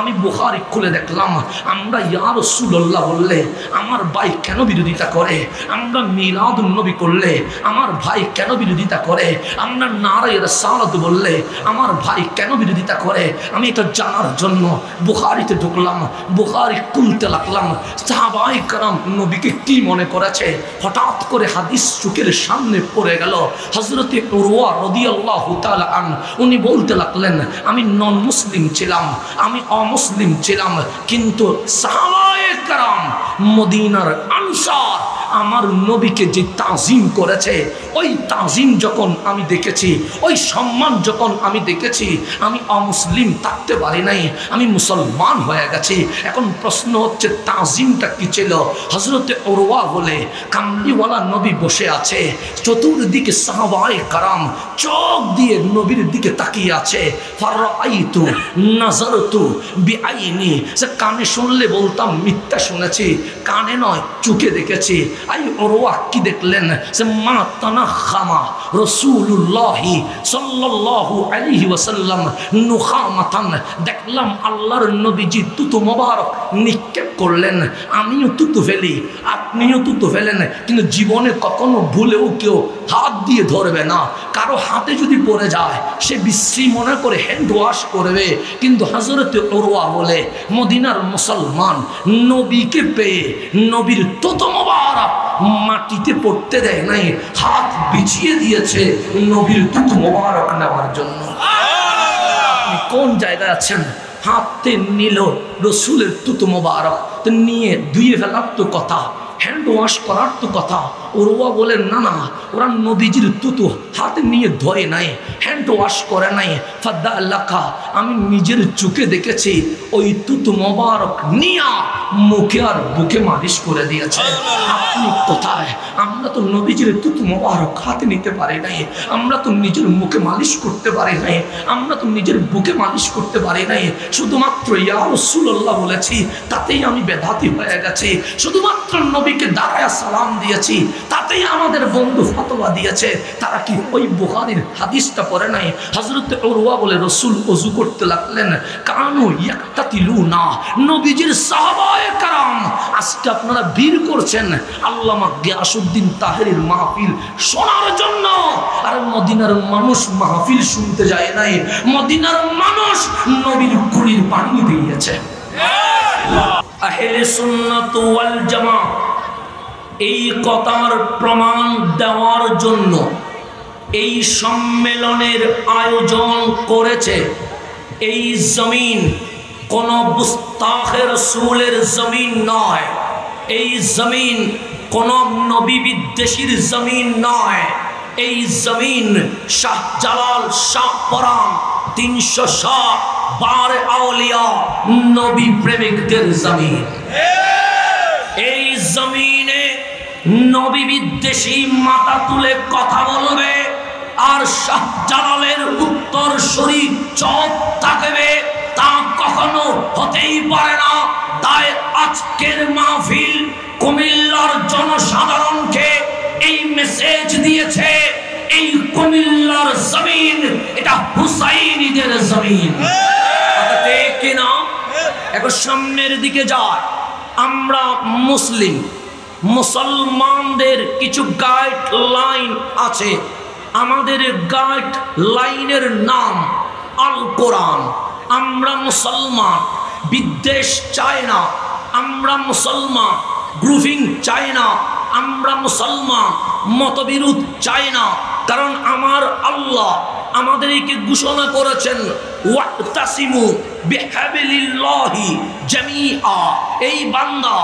আমি বুখারী খুলে দেখলাম আমরা ইয়া রাসূলুল্লাহ বললে আমার ভাই কেন বিরোধিতা করে, আমরা মিলাদুন নবী করলে আমার ভাই কেন বিরোধিতা করে, আমরা নারায়ে রিসালাত বললে আমার ভাই কেন বিরোধিতা করে। আমি এটা জানার জন্য বুখারীতে ঢুকলাম, বুখারী খুলতে লাগলাম। সাহাবায়ে কেরাম নবীকে কি মনে করেছে, হঠাৎ করে হাদিস চোখের সামনে পড়ে গেল। হযরতে উরওয়া রাদিয়াল্লাহু তাআলা উনি বলতে লাগলেন, আমি নন মুসলিম ছিলাম, আমি অমুসলিম ছিলাম, কিন্তু সাহাবায়ে কেরাম মদিনার আনসার আমার নবীকে যে তাজিম করেছে, ওই তাজিম যখন আমি দেখেছি, ওই সম্মান যখন আমি দেখেছি, আমি অমুসলিম থাকতে পারি নাই, আমি মুসলমান হয়ে গেছি। এখন প্রশ্ন হচ্ছে তাজিমটা কি ছিল? হযরতে উরওয়া বলে কামলিওয়ালা নবী বসে আছে, চতুর্দিকে সাহাবায়ে কেরাম চোখ দিয়ে নবীর দিকে তাকিয়ে আছে। ফারাআইতু নাযারতু বিআইনি, সে কানে শুনলে বলতাম মিথ্যা শুনেছি, কানে নয় চোখে দেখেছি। আই উরওয়া কি দেখলেন? সে মা তানাখামা রাসূলুল্লাহি সাল্লাল্লাহু আলাইহি ওয়াসাল্লাম নুখামাতান, দেখলাম আল্লাহর নবীজি তুতু মোবারক নিক্ষেপ করলেন। আমিও তুতু ফেলি, আপনিও তুতু ফেলেন, কিন্তু জীবনে কখনো ভুলেও কেউ হাত দিয়ে ধরবে না। কারো হাতে যদি পড়ে যায় সে বিশ্রী মনে করে হ্যান্ড ওয়াশ করবে, কিন্তু হযরতে উরওয়া বলে মদিনার মুসলমান নবীকে পেয়ে নবীর তুতু মোবারক মাটিতে পড়তে দেয় নাই, হাত বিছিয়ে দিয়েছে নবীর তুতু মোবারক নেওয়ার জন্য। আপনি কোন জায়গায় আছেন? হাতে নিল রসুলের তুতু মোবারক, তো নিয়ে ধুয়ে ফেলার তো কথা, হ্যান্ড ওয়াশ করার তো কথা। উরওয়া বলেন না না, ওরা নবীজির তুতু হাতে নিয়ে ধরে নাই, হ্যান্ড ওয়াশ করে নাই। ফাদাল্লাকা, আমি নিজের চোখে দেখেছি ওই তুতু মোবারক নিয়া মুখে আর বুকে মালিশ করে দিয়েছে। আপনি কোথায়? আমরা তো নবীজির তুতু মোবারক হাতে নিতে পারি নাই, আমরা তো নিজের মুখে মালিশ করতে পারি নাই, আমরা তো নিজের বুকে মালিশ করতে পারি নাই। শুধুমাত্র ইয়া রাসূলুল্লাহ বলেছি, তাতেই আমি বেদাতি হয়ে গেছি। শুধুমাত্র নবীকে দাঁড়ায়া সালাম দিয়েছি, তাতেই আমাদের বন্ধু ফতোয়া দিয়েছে। তারা কি ওই বুখারীর হাদিসটা পড়ে নাই? হযরতে উরওয়া বলে রসুল ওযু করতে লাগলেন, কানু ইয়াক্তাতিলুনা, নবীজির সাহাবায়ে কেরাম আজকে আপনারা ভিড় করছেন আল্লামা গিয়াসউদ্দিন তাহেরীর মাহফিল শোনার জন্য। আর মদিনার মানুষ মাহফিল শুনতে যায় নাই, মদিনার মানুষ নবীর কুড়ির পানি দিয়েছে। আহলে সুন্নাত ওয়াল জামাত এই কথার প্রমাণ দেওয়ার জন্য এই সম্মেলনের আয়োজন করেছে। এই জমিন কোন গুস্তাখে রাসূলের জমিন নয়, এই জমিন কোন নবী বিদ্বেষীর জমিন নয়, এই জমিন শাহজালাল শাহপরান 300 বারে আউলিয়া নবী প্রেমিকদের জমিন। এই জমিনে নবী বিদ্বেষী মাথা তুলে কথা বলবে আর শাহজালালের উত্তরসূরি চোখ থাকবে, তা কখনো হতেই পারে না। তাই আজকের মাহফিল কুমিল্লার জনসাধারণকে এই মেসেজ দিয়েছে, এই কুমিল্লার জমিন এটা হুসাইনীদের জমিন। কিনা এখন সামনের দিকে যায়। আমরা মুসলিম, মুসলমানদের কিছু গাইডলাইন আছে। আমাদের গাইডলাইনের নাম আল কোরআন। আমরা মুসলমান, বিদ্বেষ চাই না, আমরা মুসলমান গ্রুপিং চাই না, আমরা মুসলমান মতবিরোধ চাই না। কারণ আমার আল্লাহ আমাদেরকে ঘোষণা করেছেন ওয়াতাসিমু বিহাবিলিল্লাহি জামিআ। এই বান্দা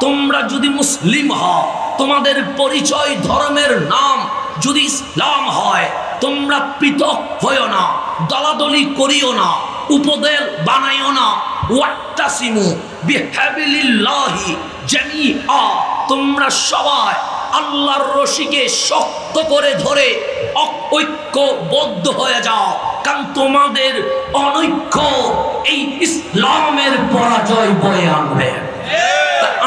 তোমরা যদি মুসলিম হও, তোমাদের পরিচয় ধর্মের নাম যদি ইসলাম হয়, তোমরা পৃথক হইও না, দলাদলি করিও না, উপদল বানাইও না। ওয়াতাসিমু বিহাবিলিল্লাহি জামিআ, তোমরা সবাই আল্লাহর রশিকে শক্ত করে ধরে ঐক্যবদ্ধ হয়ে যাও, কারণ তোমাদের অনৈক্য এই ইসলামের পরাজয় বয়ে আনবে।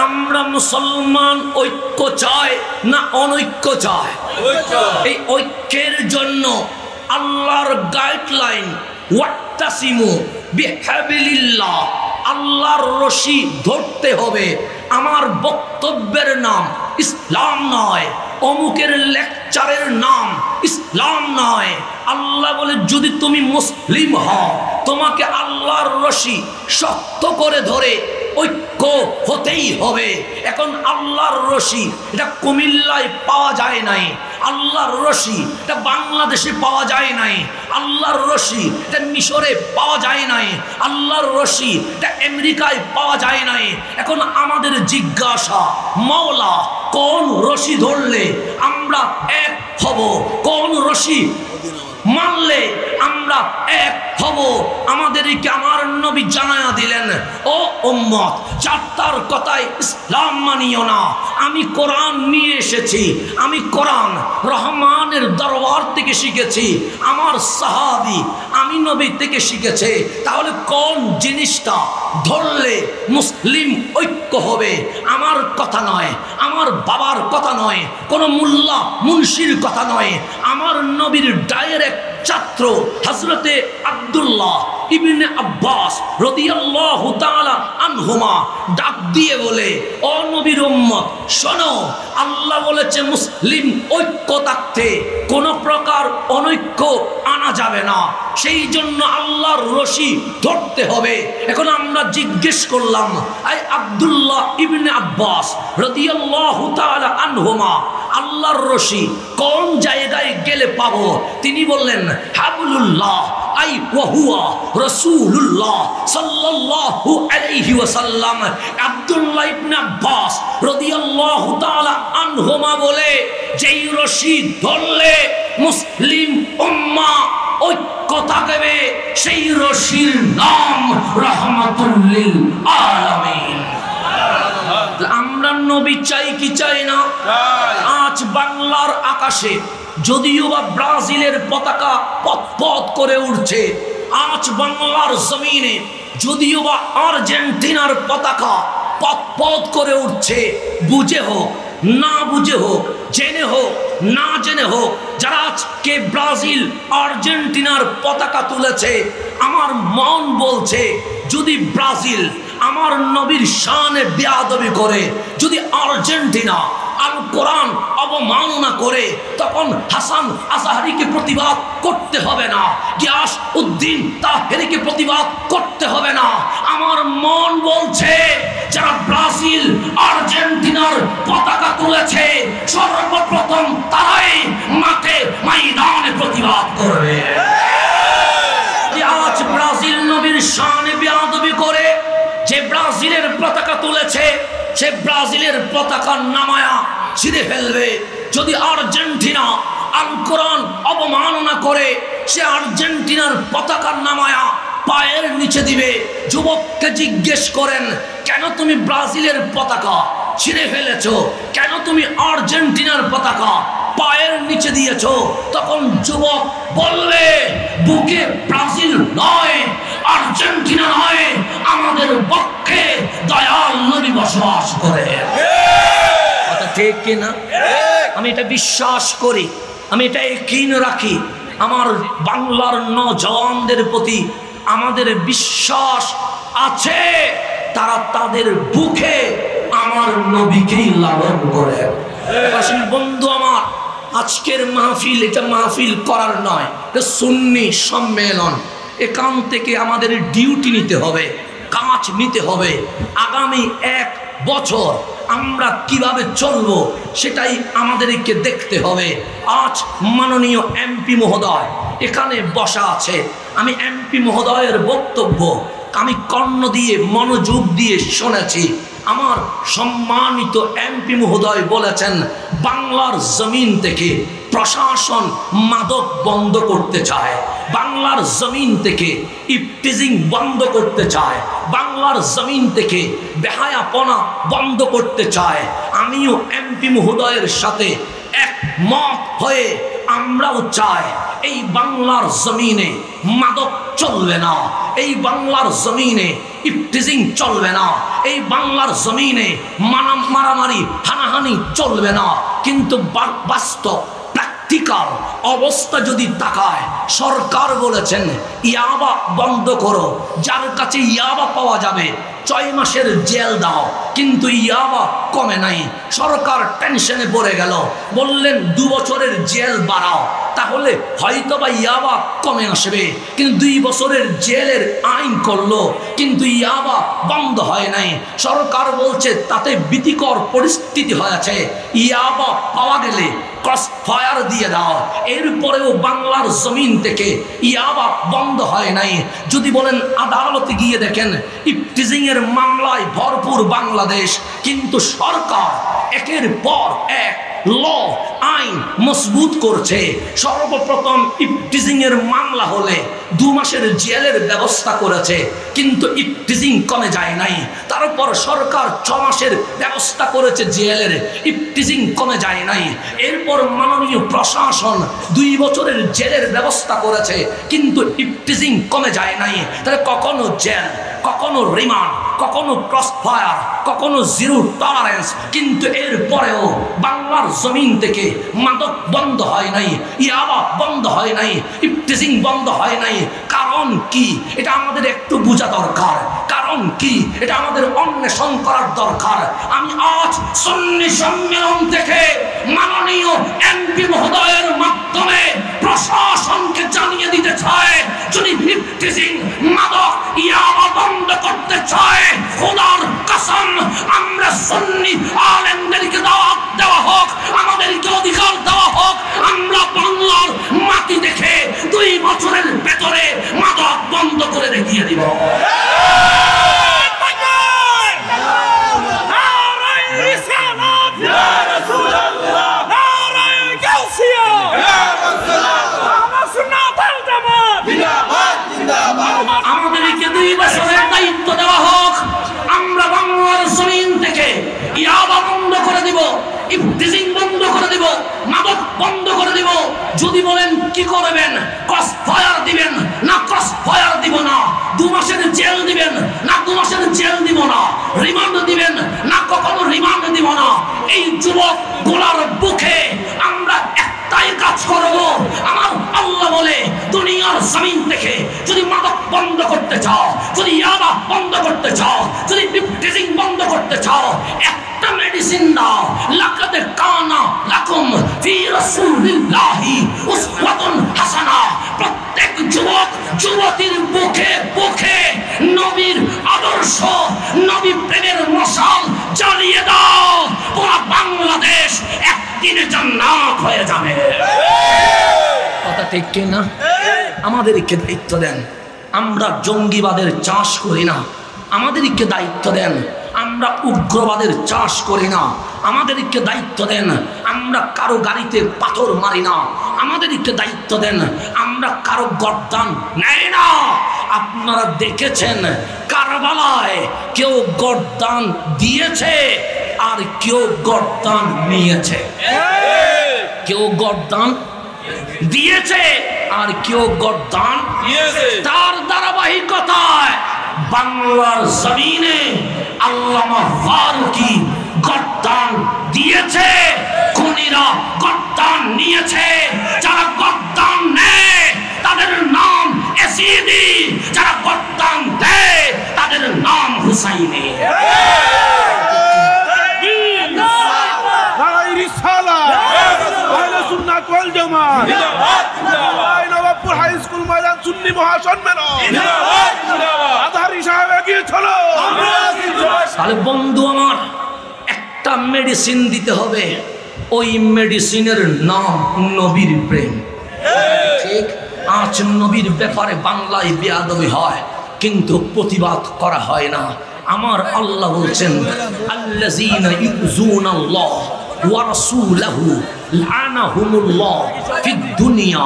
আমরা মুসলমান ঐক্য চাই না অনৈক্য চাই? এই ঐক্যের জন্য আল্লাহর গাইডলাইন ওয়াতাসিমু বিহাবিলিল্লাহ, আল্লাহর রশি ধরতে হবে। আমার বক্তব্যের নাম ইসলাম নয়, অমুকের লেকচারের নাম ইসলাম নয়। আল্লাহ বলে যদি তুমি মুসলিম হও, তোমাকে আল্লাহর রশি শক্ত করে ধরে ঐক্য হতেই হবে। এখন আল্লাহর রশি এটা কুমিল্লায় পাওয়া যায় নাই, আল্লাহর রশি এটা বাংলাদেশে পাওয়া যায় নাই, আল্লাহর রশি এটা মিশরে পাওয়া যায় নাই, আল্লাহর রশি এটা আমেরিকায় পাওয়া যায় নাই। এখন আমাদের জিজ্ঞাসা, মাওলা কোন রশি ধরলে আমরা এক হব, কোন রশি মানলে আমরা এক হব? আমাদেরকে আমার নবী জানায়া দিলেন, ও উম্মত, চারটার কথায় ইসলাম মানিও না। আমি কোরআন নিয়ে এসেছি, আমি কোরআন রহমানের দরবার থেকে শিখেছি, আমার সাহাবী আমি নবী থেকে শিখেছে। তাহলে কোন জিনিসটা ধরলে মুসলিম ঐক্য হবে? আমার কথা নয়, আমার বাবার কথা নয়, কোনো মোল্লা মুন্সির কথা নয়, আমার নবীর ডাইরেক্ট ছাত্র হযরতে আব্দুল্লাহ ইবনে আব্বাস রাদিয়াল্লাহু তাআলা আনহুমা ডাক দিয়ে বলে, ও নবীর উম্মত শোনো, আল্লাহ বলেছে মুসলিম ঐক্য থাকতে কোন প্রকার অনৈক্য আনা যাবে না, সেই জন্য আল্লাহর রশি ধরতে হবে। এখন আমরা জিজ্ঞেস করলাম, আই আব্দুল্লাহ ইবনে আব্বাস রাদিয়াল্লাহু তাআলা আনহুমা, আল্লাহর রশি কোন জায়গায় গেলে পাবো? তিনি বললেন, হাবলুল্লাহ আই ওয়া হুয়া রাসূলুল্লাহ সাল্লাল্লাহু আলাইহি ওয়াসাল্লাম। আব্দুল্লাহ ইবনে আব্বাস রাদিয়াল্লাহু তাআলা আনহুমা বলে, যেই রশি ধরলে মুসলিম উম্মাহ ঐক্য থাকবে, সেই রশির নাম রাহমাতুল লিল আলামিন। আমরা নবী চাই কি চাই না? আজ বাংলার আকাশে যদিও বা ব্রাজিলের পতাকা পথ করে উঠছে, আজ বাংলার জমিনে যদিও বা আর্জেন্টিনার পতাকা পথ করে উঠছে, বুঝে হোক না বুঝে হোক, জেনে হোক না জেনে হোক, যারা আজকে ব্রাজিল আর্জেন্টিনার পতাকা তুলেছে, আমার মন বলছে যদি ব্রাজিল আমার নবীর শানে বেয়াদবি করে, যদি আর্জেন্টিনা আল কোরআন অবমাননা করে, তখন হাসান আজহারিকে প্রতিবাদ করতে হবে না, গিয়াস উদ্দিন তাহেরিকে প্রতিবাদ করতে হবে না। আমার মন বলছে যারা ব্রাজিল আর্জেন্টিনার পতাকা তুলেছে, সর্বপ্রথম তারাই মাঠে ময়দানে প্রতিবাদ করবে। আজ ব্রাজিল নবীর শানে বেয়াদবি করে যে ব্রাজিলের পতাকা তুলেছে, সে ব্রাজিলের পতাকা নামায়া ছিঁড়ে ফেলবে। যদি আর্জেন্টিনা আল কোরআন অবমাননা করে, সে আর্জেন্টিনার পতাকা নামায়া পায়ের নিচে দিবে। যুবককে জিজ্ঞেস করেন, কেন তুমি ব্রাজিলের পতাকা ছিঁড়ে ফেলেছো, কেন তুমি আর্জেন্টিনার পতাকা পায়ের নিচে দিয়েছো? তখন যুবক বললে, বুকে ব্রাজিল নয়, আর্জেন্টিনা নয়, আমাদের পক্ষে দয়াল নবী বসবাস করে। কথা ঠিক কিনা? আমি এটা বিশ্বাস করি, আমি এটা ইয়াকিন রাখি। আমার বাংলার নওজওয়ানদের প্রতি আমাদের বিশ্বাস আছে, তারা তাদের বুকে আমার নবীকেই লালন করে। বন্ধু আমার, আজকের মাহফিল এটা মাহফিল করার নয়, এটা সুন্নি সম্মেলন। এখান থেকে আমাদের ডিউটি নিতে হবে, কাজ নিতে হবে। আগামী 1 বছর আমরা কিভাবে চলবো সেটাই আমাদেরকে দেখতে হবে। আজ মাননীয় এমপি মহোদয় এখানে বসা আছে, আমি এমপি মহোদয়ের বক্তব্য আমি কর্ণ দিয়ে মনোযোগ দিয়ে শুনেছি। আমার সম্মানিত এমপি মহোদয় বলেছেন, বাংলার জমিন থেকে প্রশাসন মাদক বন্ধ করতে চায়, বাংলার জমিন থেকে ইফটিজিং বন্ধ করতে চায়, বাংলার জমিন থেকে বেহায়াপনা বন্ধ করতে চায়। আমিও এমপি মহোদয়ের সাথে একমত হয়ে আমরাও চাই এই বাংলার জমিনে মাদক চলবে না, এই বাংলার জমিনে ইফটিজিং চলবে না, এই বাংলার জমিনে মারামারি হানাহানি চলবে না। কিন্তু বাস্তব প্র্যাকটিক্যাল অবস্থা যদি তাকায়, সরকার বলেছেন ইয়াবা বন্ধ করো, যার কাছে ইয়াবা পাওয়া যাবে 6 মাসের জেল দাও, কিন্তু ইয়াবা কমে নাই। সরকার টেনশনে পড়ে গেল, বললেন 2 বছরের জেল বাড়াও, তাহলে হয়তোবা ইয়াবা কমে আসবে। কিন্তু 2 বছরের জেলের আইন করলো, কিন্তু ইয়াবা বন্ধ হয় নাই। সরকার বলছে তাতে ভীতিকর পরিস্থিতি হয়েছে, ইয়াবা পাওয়া গেলে ক্রস ফায়ার দিয়ে দাও। এরপরেও বাংলার জমিন থেকে ইয়াবা বন্ধ হয় নাই। যদি বলেন আদালতে গিয়ে দেখেন ইফটিজিং এর মামলায় ভরপুর বাংলাদেশ, কিন্তু সরকার একের পর এক ল আইন মজবুত করছে। সর্বপ্রথম ইফটিজিং এর মামলা হলে 2 মাসের জেলের ব্যবস্থা করেছে, কিন্তু ইফটিজিং কমে যায় নাই। তারপর সরকার 6 মাসের ব্যবস্থা করেছে জেলের, ইফটিজিং কমে যায় নাই। এরপর মাননীয় প্রশাসন 2 বছরের জেলের ব্যবস্থা করেছে, কিন্তু ইফটিজিং কমে যায় নাই। তাহলে কখনো জেল, কখনো রিমান্ড, কখনো ক্রস ফায়ার, কখনো জিরো টলারেন্স, কিন্তু এরপরেও বাংলার জমিন থেকে মাদক বন্ধ হয় নাই, ইয়াবা বন্ধ হয় নাই, ইফটিজিং বন্ধ হয় নাই। কারণ কি? এটা আমাদের একটু বোঝা দরকার। কারণ কি? এটা আমাদের অন্বেষণ করার দরকার। আমি আজ সুন্নি সম্মেলন থেকে মাননীয় এমপি মহোদয়ের মাধ্যমে প্রশাসনকে জানিয়ে দিতে চাই, যদি ইফটিজিং মাদক ইয়াবা বন্ধ করতে চায়, খোদার কসম আমরা সুন্নি আলেমদেরকে দাওয়াত দেওয়া হোক, আমাদেরকে অধিকার দেওয়া হোক, আমরা বাংলার মাটি দেখে 2 বছরের ভেতরে মাদক বন্ধ করে দেখিয়ে দিব। আমাদেরকে 2 বছরের দায়িত্ব দেওয়া হোক, আমরা বাংলার জমিন থেকে ইয়াবা বন্ধ করে দিব, ইফটিজিং বন্ধ করে দিব, মাদক বন্ধ করে দিব। যদি বলেন কি করবেন, ক্রস ফায়ার দিবেন না ক্রস ফায়ার দিব না, 2 মাসের জেল দিবেন না 2 মাসের জেল দিব না, রিমান্ড দিবেন না কখনো রিমান্ড দিব না। এই যুবক গোলার বুকে আমরা একটাই কাজ করব। আমার আল্লাহ বলে দুনিয়ার জমিন থেকে যদি মাদক বন্ধ করতে চাও, যদি ইয়াবা বন্ধ করতে চাও, যদি ইফটিজিং বন্ধ করতে চাও, একটা মেডিসিন দাও। লাকাদ কানা লাকুম ফি রাসূলিল্লাহি উসওয়াতুন হাসানা। প্রত্যেক যুবক যুবতীর বুকে বুকে নবীর আদর্শ, নবী প্রেমের মশাল জ্বালিয়ে দাও। পুরো বাংলাদেশ একদিনে জান্নাত হয়ে যাবে। কথা ঠিক কি না? আমাদেরকে দায়িত্ব দেন, আমরা জঙ্গিবাদের চাষ করি না। আমাদেরকে দায়িত্ব দেন, আমরা উগ্রবাদের চাষ করি না। আমাদেরকে দায়িত্ব দেন, আমরা কারো গাড়িতে পাথর মারি না। আমাদেরকে দায়িত্ব দেন, আমরা কারো গর্দান নেই না। আপনারা দেখেছেন কারবালায় কেউ গর্দান দিয়েছে আর কেউ গর্দান নিয়েছে। কেউ গর্দান দিয়েছে আর কেউ গর্দান নিয়েছে। তার ধারাবাহিকতায় বাংলার জমিনে আল্লামা ফারুকী গর্দান দিয়েছে, খুনিরা গর্দান নিয়েছে। যারা গর্দান নেয় তাদের নাম এসিদি, যারা গর্দান দেয় তাদের নাম হুসাইনি। সুন্নি মহাসম্মেলন আধারি সাহেব এগিয়ে চলো। তাহলে বন্ধু আমার, একটা মেডিসিন দিতে হবে, ওই মেডিসিনের নাম নবীর প্রেম। ঠিক, আজ নবীর ব্যাপারে বাংলায় বেয়াদবি হয়, কিন্তু প্রতিবাদ করা হয় না। আমার আল্লাহ বলছেন আল্লাযীনা ইউযুনাল্লাহ ওয়া রাসূলাহু লানাহুমুল্লাহ ফিদ দুনিয়া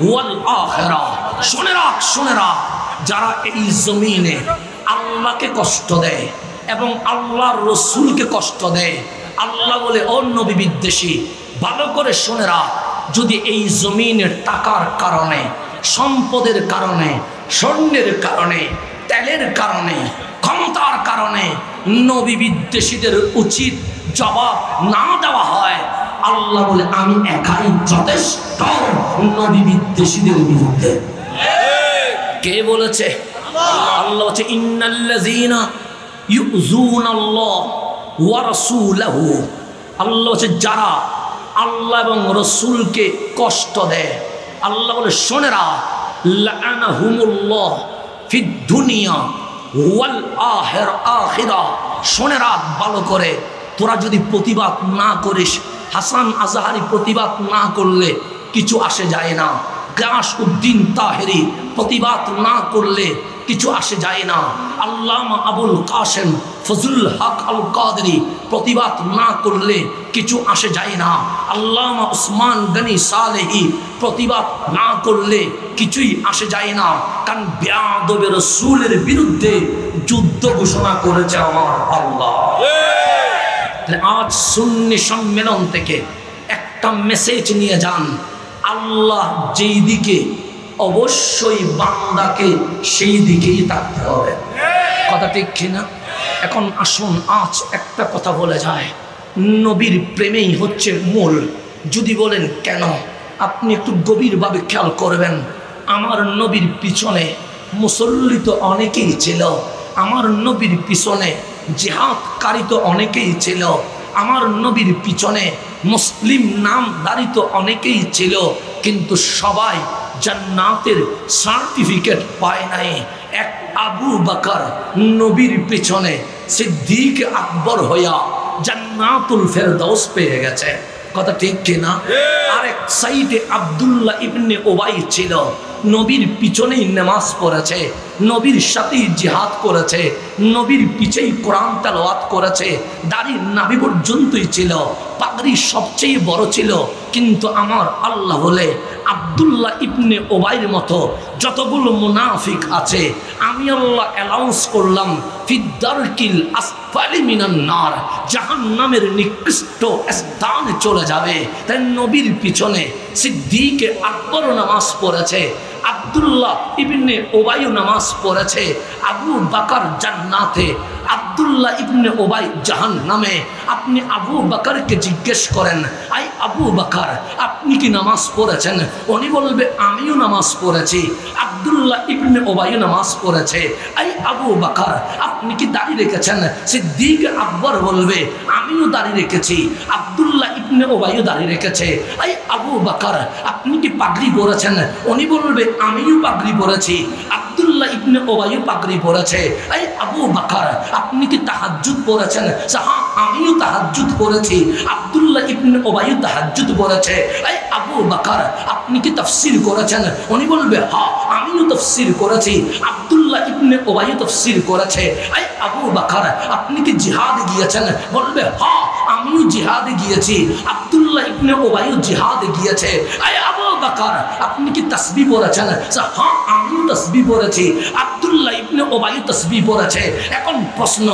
ওয়াল আখিরাহ। শুনে রাখ, শুনে রাখ, যারা এই জমিনে আল্লাহকে কষ্ট দেয় এবং আল্লাহর রসুলকে কষ্ট দেয়, আল্লাহ বলে ও নবী বিদ্বেষী, ভালো করে শুনে রাখ, যদি এই জমিনের টাকার কারণে, সম্পদের কারণে, স্বর্ণের কারণে, তেলের কারণে, ক্ষমতার কারণে নবী বিদ্বেষীদের উচিত জবাব না দেওয়া হয়, আল্লাহ বলে আমি একাই যথেষ্ট নবী বিদ্বেষীদের বিরুদ্ধে। কে বলেছে? আল্লাহ বলেছে ইন্নাল্লাযীনা ইউযুনাল্লাহ ওয়া রাসূলাহু। আল্লাহ বলেছে যারা আল্লাহ এবং রাসূলকে কষ্ট দেয়, আল্লাহ বলে শোনেরা লাআনাহুমুল্লাহ ফিদ দুনিয়া ওয়াল আখিরা। শোনেরা ভালো করে, তোরা যদি প্রতিবাদ না করিস, হাসান আজহারি প্রতিবাদ না করলে কিছু আসে যায় না, গিয়াসউদ্দিন তাহেরি প্রতিবাদ না করলে কিছু আসে যায় না, আল্লামা আবুল কাসেম ফজলুল হক আল কাদরি প্রতিবাদ না করলে কিছু আসে যায় না, আল্লামা উসমান গনি সালেহি প্রতিবাদ না করলে কিছুই আসে যায় না। কারণ বেয়াদবে রাসূলের বিরুদ্ধে যুদ্ধ ঘোষণা করেছে আমার আল্লাহ। আজ সুন্নি সম্মেলন থেকে একটা মেসেজ নিয়ে যান, আল্লাহ যেই দিকে অবশ্যই বান্দাকে সেই দিকেই থাকতে হবে। কথা ঠিক কিনা? এখন আসুন আজ একটা কথা বলে যায়, নবীর প্রেমেই হচ্ছে মূল। যদি বলেন কেন, আপনি একটু গভীরভাবে খেয়াল করবেন। আমার নবীর পিছনে মুসল্লি তো অনেকেই ছিল, আমার নবীর পিছনে জিহাদকারী তো অনেকেই ছিল, আমার নবীর পিছনে মুসলিম নামধারী তো অনেকেই ছিল, কিন্তু সবাই জান্নাতের সার্টিফিকেট পায় নাই। এক আবু বকর নবীর পিছনে সিদ্দিক আকবর হইয়া জান্নাতুল ফেরদাউস পেয়ে গেছে। কথা ঠিক কিনা? আরেক সাইডে আব্দুল্লাহ ইবনে উবাই ছিল, নবীর পিছনেই নামাজ পড়েছে, নবীর সাথেই জিহাদ করেছে, নবীর পিছেই কোরআন তেলাওয়াত করেছে, দাড়ি নাভি পর্যন্তই ছিল, পাগড়ি সবচেয়ে বড় ছিল। কিন্তু আমার আল্লাহ বলে আব্দুল্লাহ ইবনে উবাইর মতো যতগুলো মুনাফিক আছে আমি আল্লাহ অ্যালাউন্স করলাম ফিদ্দারকিল আসফালি মিনান নার, জাহান্নামের নিকৃষ্ট স্থানে চলে যাবে। তাই নবীর পিছনে সিদ্দিক আকবর নামাজ পড়েছে, আব্দুল্লাহ ইবনে উবাই নামাজ পড়েছে, আবু বকর জান্নাতে, আব্দুল্লাহ ইবনে উবাই জাহান্নামে। আপনি আবু বকরকে জিজ্ঞেস করেন, আই আবু বকর আপনি কি নামাজ পড়েছেন? উনি বলবে আমিও নামাজ পড়েছি। আব্দুল্লাহ ইবনে উবাই নামাজ পড়েছে। আই আবু বকর আপনি কি দাড়ি রেখেছেন? সিদ্দিক আকবর বলবে আমিও দাড়ি রেখেছি। আব্দুল্লাহ ইবনে উবাইও দাড়ি রেখেছে। আই আবু বকর আপনি কি পাগড়ি পরেছেন? উনি বলবে আমিও পাগড়ি পরেছি। আব্দুল্লাহ ইবনে উবাইও পাগড়ি পরেছে। এই আবু বকর আপনি কি তাহাজ্জুদ পড়েছেন? হ্যাঁ আমিও তাহাজ্জুদ পড়েছি। আব্দুল্লাহ ইবনে উবাইও তাহাজ্জুদ পড়েছে। এই আবু বকর আপনি কি তাফসীর করেছেন? উনি বলবে হ্যাঁ আমিও তাফসীর করেছি। আব্দুল্লাহ ইবনে উবাইও তাফসীর করেছে। এই আবু বকর আপনি কি জিহাদে গিয়েছেন? বলবে হ্যাঁ আমিও জিহাদে গিয়েছি। আব্দুল্লাহ ইবনে উবাইও জিহাদে গিয়েছে। এই আবু বকর আপনি কি তাসবিহ পড়েছেন? হ্যাঁ আমিও তাসবিহ পড়েছি। আব্দুল্লাহ ইবনে উবাইও তাসবিহ পড়েছে। এখন প্রশ্ন,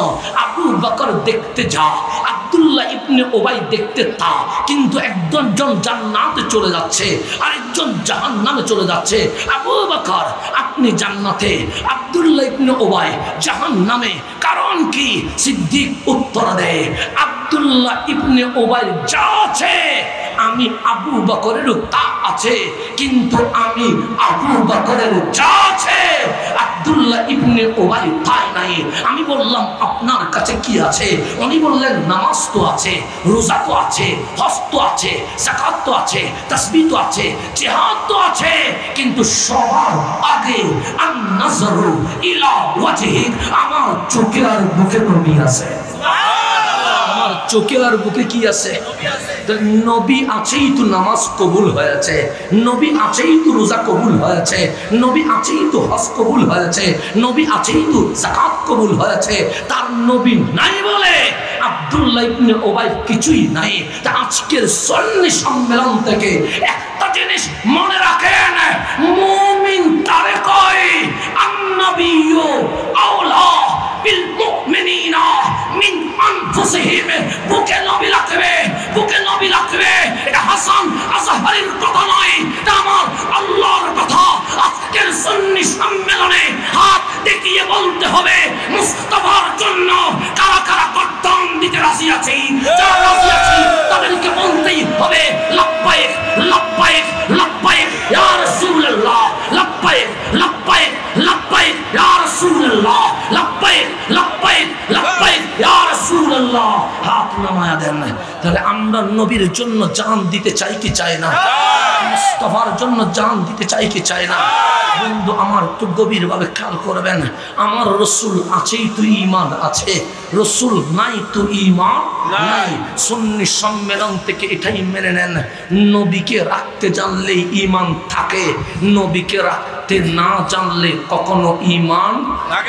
আবু বকর দেখতে যা, আব্দুল্লাহ ইবনে উবাই দেখতে তা, কিন্তু একজন জান্নাতে চলে যাচ্ছে আরেকজন জাহান্নামে চলে যাচ্ছে। আবু বকর আপনি জান্নাতে, আব্দুল্লাহ ইবনে উবাই জাহান্নামে, কারণ কি? সিদ্দিক উত্তর দেয় আব্দুল্লাহ ইবনে উবাই যা আছে আমি আবু বকরেরও তা আছে, কিন্তু আমি আবু বকরের যা আছে আব্দুল্লাহ ইবনে উবাই তাই নাই। আমি বললাম আপনার কাছে কি আছে? উনি বললেন নামাজ তো আছে, রোজা তো আছে, হজ তো আছে, যাকাত তো আছে, তাসবিহ তো আছে, জিহাদ তো আছে, কিন্তু সবার আগে আন-নাযরু ইলা ওয়াজহিক, আমার চোখে আর বুকে নবী আছে। আমার চোখে আর বুকে কি আছে? নবী আছেই তো নামাজ কবুল হয়েছে, নবী আছেই তো রোজা কবুল হয়েছে, নবী আছেই তো হজ কবুল হয়েছে, নবী আছেই তো যাকাত কবুল হয়েছে। তার নবী নাই বলে আব্দুল্লাহ ইবনে উবাই কিছুই নাই। তা আজকের সুন্নি সম্মেলন থেকে একটা জিনিস মনে রাখেন, মুমিন তারে কয় আন-নাবিয়্যু আওলা বিল মুমিনিনা মিন আনফুসিহিম। বুকে নবী লাগবে, বুকে নবী লাগবে। এটা হাসান আজহারির কথা নয়, এটা আমার আল্লাহর কথা। আজকের সুন্নি সম্মেলনে হাত দেখিয়ে বলতে হবে মুস্তাফার জন্য কারা কারা গর্দান দিতে রাজি আছি। যারা রাজি আছি তাদেরকে বলতেই রাসূলুল্লাহ, হাত নামায়া দেন। তাহলে আমরা নবীর জন্য জান দিতে চাই কি চাই না? মুস্তাফার জন্য জান দিতে চাই কি চাই না? বন্ধু আমার একটু গভীরভাবে খেয়াল করবেন, আমার রসুল আছেই তো ঈমান আছে, রসুল নাই তো ঈমান নাই। সুন্নি সম্মেলন থেকে এটাই মেনে নেন, নবীকে রাখতে জানলেই ঈমান থাকে, নবীকে রাখতে না জানলে কখনো ঈমান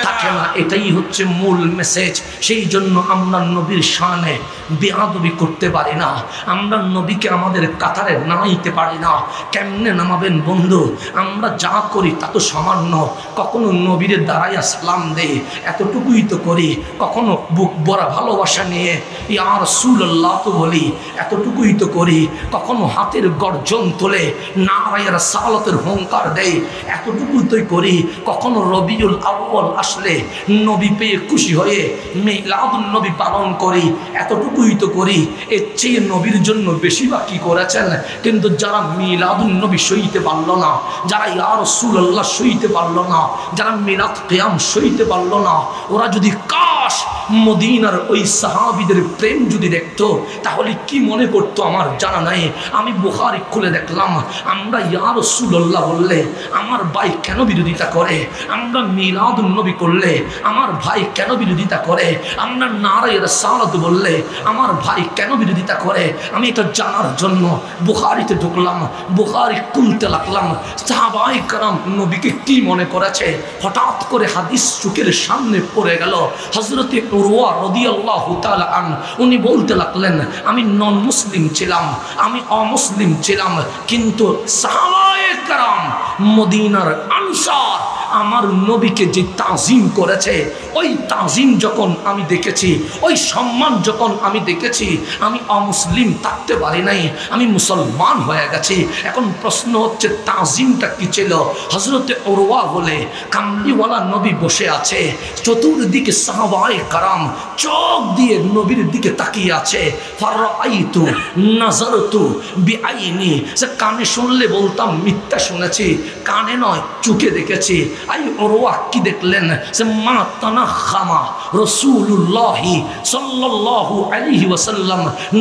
থাকে না। এটাই হচ্ছে মূল মেসেজ। সেই জন্য আমরা নবীর শানে বেয়াদবি করতে পারি না, আমরা নবীকে আমাদের কাতারে নামাইতে পারি না। কেমনে নামাবেন বন্ধু? আমরা যা করি তা তো সামান্য, কখনো নবীর দাঁড়াইয়া সালাম দেই, এতটুকুই তো করি। কখনো বুক ভরা ভালোবাসা নিয়ে ইয়া রাসূলুল্লাহ তো বলি, এতটুকুই তো করি। কখনো হাতের গর্জন তোলে নারায়ে রিসালাতের হুঙ্কার দেই, এতটুকুই তো করি। কখনো রবিউল আউয়াল আসলে নবী পেয়ে খুশি হয়ে মিলাদুন নবী পালন করি, এতটুকুই তো করি। এর চেয়ে নবীর জন্য বেশি বা কি করেছেন? কিন্তু যারা মিলাদুন নবী সইতে পারল না, যারা ইয়া রাসূলুল্লাহ সইতে পারল না, যারা মিলাদ কিয়াম সইতে পারল না, ওরা যদি কাশ মদিনার ওই সাহাবীদের প্রেম যদি দেখতো তাহলে কি মনে করতো আমার জানা নাই। আমি বুখারী খুলে দেখলাম, আমরা ইয়া রাসূলুল্লাহ বললে আমার ভাই কেন বিরোধিতা করে, আমরা মিলাদুন নবী করলে আমার ভাই কেন বিরোধিতা করে, আমরা নারায়ে রিসালাত বললে আমার ভাই কেন বিরোধিতা করে। আমি এটা জানার জন্য বুখারীতে ঢুকলাম, বুখারী খুলতে লাগলাম, সাহাবায়ে কেরাম নবীকে কি মনে করেছে। হঠাৎ করে হাদিস চোখের সামনে পড়ে গেল, হযরতে উরওয়া রাদিয়াল্লাহু তাআলা আন উনি বলতে লাগলেন, আমি নন মুসলিম ছিলাম, আমি অমুসলিম ছিলাম, কিন্তু সাহাবায়ে কেরাম মদিনার আনসার আমার নবীকে যে তাজিম করেছে, ওই তাজিম যখন আমি দেখেছি, ওই সম্মান যখন আমি দেখেছি, আমি অমুসলিম থাকতে পারি নাই, আমি মুসলমান হয়ে গেছি। এখন প্রশ্ন হচ্ছে তাজিমটা কি ছিল? হযরতে উরওয়া বলে, কামলিওয়ালা নবী বসে আছে, চতুর্দিকে সাহাবায়ে কেরাম চোখ দিয়ে নবীর দিকে তাকিয়ে আছে। ফারাআইতু নাযারতু বিআইনি, সে কানে শুনলে বলতাম মিথ্যা শুনেছি, কানে নয় চোখে দেখেছি। আই উরওয়া কি দেখলেন? সে মা তানাখামা রাসূলুল্লাহি সাল্লাল্লাহু আলাইহি ওয়াসাল্লাম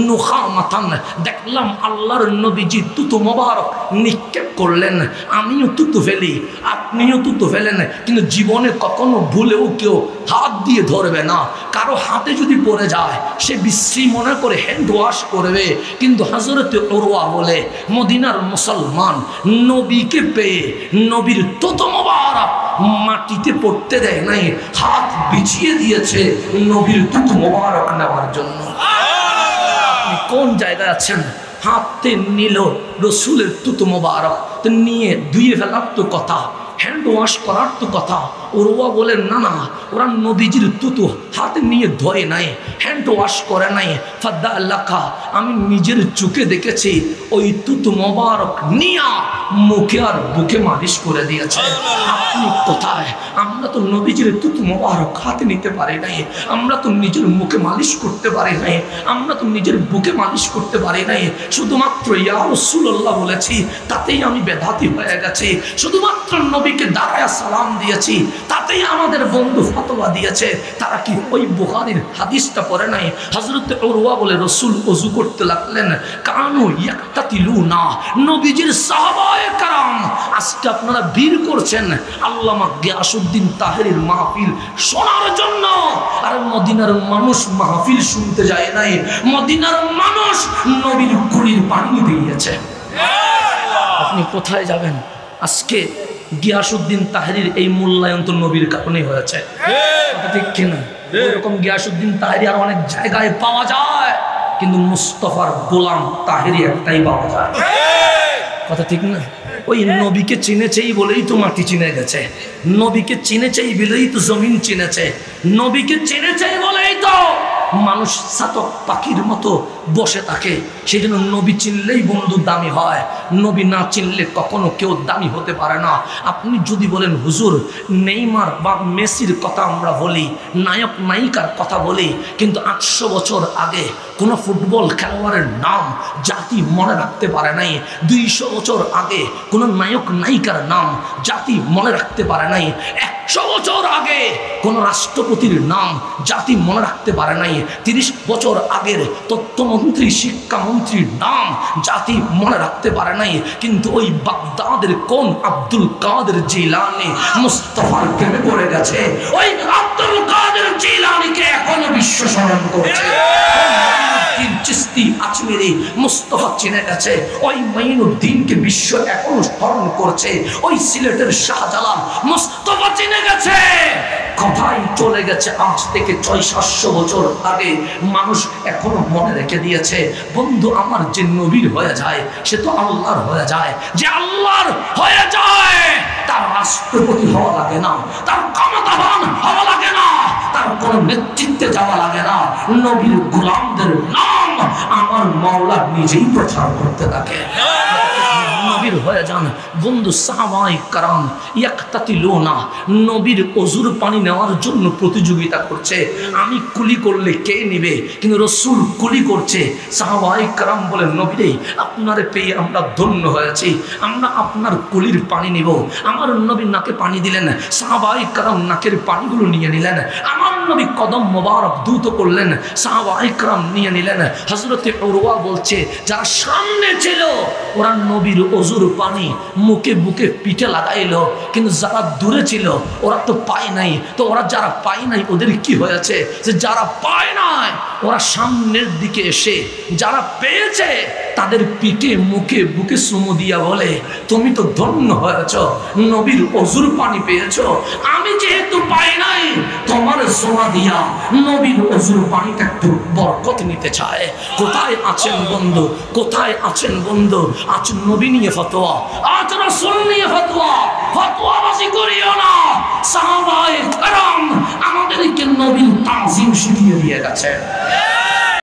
নুখামাতান, দেখলাম আল্লাহর নবীজি তুতু মোবারক নিক্ষেপ করলেন। আমিও তুতু ফেলি, আপনিও তুতু ফেলেন, কিন্তু জীবনে কখনো ভুলেও কেউ হাত দিয়ে ধরবে না। কারো হাতে যদি পড়ে যায় সে বিশ্রী মনে করে হ্যান্ড ওয়াশ করবে, কিন্তু হযরতে উরওয়া বলে মদিনার মুসলমান নবীকে পেয়ে নবীর তুতু মোবারক মাটিতে পড়তে দেয় নাই, হাত বিছিয়ে দিয়েছে নবীর তুতু মোবারক নেওয়ার জন্য। আপনি কোন জায়গায় আছেন? হাতে নিল রসুলের তুতু মোবারক, তো নিয়ে ধুয়ে ফেলার তো কথা, হ্যান্ড ওয়াশ করার তো কথা। উরওয়া বলেন না না, ওরা নবীজির তুতু হাতে নিয়ে ধরে নাই, হ্যান্ড ওয়াশ করে নাই। ফাদ্দা আল্লাহা, আমি নিজের চোখে দেখেছি ওই তুতু মোবারক নিয়া মুখে আর বুকে মালিশ করে দিয়েছে। আপনি কোথায়? আমরা তো নবীজির তুতু মোবারক হাতে নিতে পারি নাই, আমরা তো নিজের মুখে মালিশ করতে পারি নাই, আমরা তো নিজের বুকে মালিশ করতে পারি নাই। শুধুমাত্র ইয়া রাসূলুল্লাহ বলেছি, তাতেই আমি বেদাতি হয়ে গেছি। শুধুমাত্র নবীকে দাঁড়ায়া সালাম দিয়েছি, তাতেই আমাদের বন্ধু ফতোয়া দিয়েছে। তারা কি ওই বুখারীর হাদিসটা পড়ে নাই? হযরত উরওয়া বলে রসুল ওযু করতে লাগলেন, কানু ইয়াক্তাতিলুনা, নবীজির সাহাবায়ে কেরাম আজকে আপনারা ভিড় করছেন আল্লামা গিয়াসউদ্দিন তাহেরীর মাহফিল শোনার জন্য, আর মদিনার মানুষ মাহফিল শুনতে যায় নাই, মদিনার মানুষ নবীর কুড়ির পানি দিয়েছে। আপনি কোথায় যাবেন? আজকে গিয়াসউদ্দিন তাহেরীর এই মূল্যায়ন তো নবীর কারণেই হয়েছে, ঠিক কিনা? এরকম গিয়াসউদ্দিন তাহেরী আর অনেক জায়গায় পাওয়া যায়, কিন্তু মুস্তাফার গোলাম তাহেরী একটাই পাওয়া যায়। কথা ঠিক না? ওই নবীকে চিনেছেই বলেই তো মাটি চিনে গেছে, নবীকে চিনেছেই বলেই তো জমিন চিনেছে, নবীকে চিনেছেই বলেই তো মানুষ ছাতক পাখির মতো বসে থাকে। সেই জন্য নবী চিনলেই বন্ধু দামি হয়, নবী না চিনলে কখনো কেউ দামি হতে পারে না। আপনি যদি বলেন হুজুর নেইমার বা মেসির কথা আমরা বলি, নায়ক নায়িকার কথা বলি, কিন্তু 800 বছর আগে কোনো ফুটবল খেলোয়াড়ের নাম জাতি মনে রাখতে পারে নাই, 200 বছর আগে কোনো নায়ক নায়িকার নাম জাতি মনে রাখতে পারে নাই। 100 বছর আগে কোন রাষ্ট্রপতির নাম জাতি মনে রাখতে পারে নাই। 30 বছর আগের তথ্যমন্ত্রী শিক্ষামন্ত্রীর নাম জাতি মনে রাখতে পারে নাই। কিন্তু ওই বাগদাদের কোন আব্দুল কাদের জিলানী মুস্তাফার প্রেমে পড়ে গেছে। ওই আব্দুল কাদের জিলানীকে এখনো বিশ্ব স্মরণ করছে। চিস্তি আজমেরি মুস্তাফা চিনে গেছে। ওই মাইনুদ্দিনকে বিশ্ব এখনো স্মরণ করছে। ওই সিলেটের শাহজালাল মুস্তাফা চিনে গেছে। কথাই চলে গেছে আজ থেকে 600-700 বছর আগে, মানুষ এখনো মনে রেখে দিয়েছে। বন্ধু আমার, যে নবীর হয়ে যায় সে তো আল্লাহর হয়ে যায়। যে আল্লাহর হয়ে যায় তার রাষ্ট্রপতি হওয়া লাগে না, তার ক্ষমতাবান হওয়া লাগে না, তার কোন নেতৃত্বে যাওয়া লাগে না। নবীর গোলামদের নাম আমার মাওলা নিজেই প্রচার করতে থাকে। নবীর হয়ে যান বন্ধু। সাহাবায়ে কেরাম ইয়াকতাতিলুনা, নবীর ওযুর পানি নেওয়ার জন্য প্রতিযোগিতা করছে। আমি কুলি করলে কে নেবে, কিন্তু রাসূল কুলি করছে। সাহাবায়ে কেরাম বলেন, নবী রে, আপনারে পেয়ে আমরা ধন্য হয়েছি, আমরা আপনার কুলির পানি নিব। আমার নবী নাকে পানি দিলেন, সাহাবায়ে কেরাম নাকের পানিগুলো নিয়ে নিলেন। আমার নবী কদম মোবারক দ্রুত করলেন, সাহাবায়ে কেরাম নিয়ে নিলেন। হযরতে উরওয়া বলছে, যারা সামনে ছিল ওরা নবীর ওযুর পানি মুখে বুকে পিঠে লাগাইলো, কিন্তু যারা দূরে ছিল ওরা তো পায় নাই। তো ওরা যারা পায় নাই ওদের কি হয়েছে, যে যারা পায় নাই ওরা সামনের দিকে এসে যারা পেয়েছে তাদের পিঠে মুখে বুকে চুমু দিয়া বলে, তুমি তো ধন্য হয়েছ, নবীর ওযুর পানি পেয়েছো। আমি যেহেতু পাই নাই, তোমার সোনা দিয়া নবীর ওযুর পানিটা একটু বরকত নিতে চায়। কোথায় আছেন বন্ধু, কোথায় আছেন বন্ধু? আজ নবী নিয়ে ফতোয়া, আজ রাসূল নিয়ে ফতোয়া। ফতোয়াবাজি করিও না। সাহাবায়ে কেরাম আমাদেরকে নবীর তাজিম শিখিয়ে দিয়ে গেছে।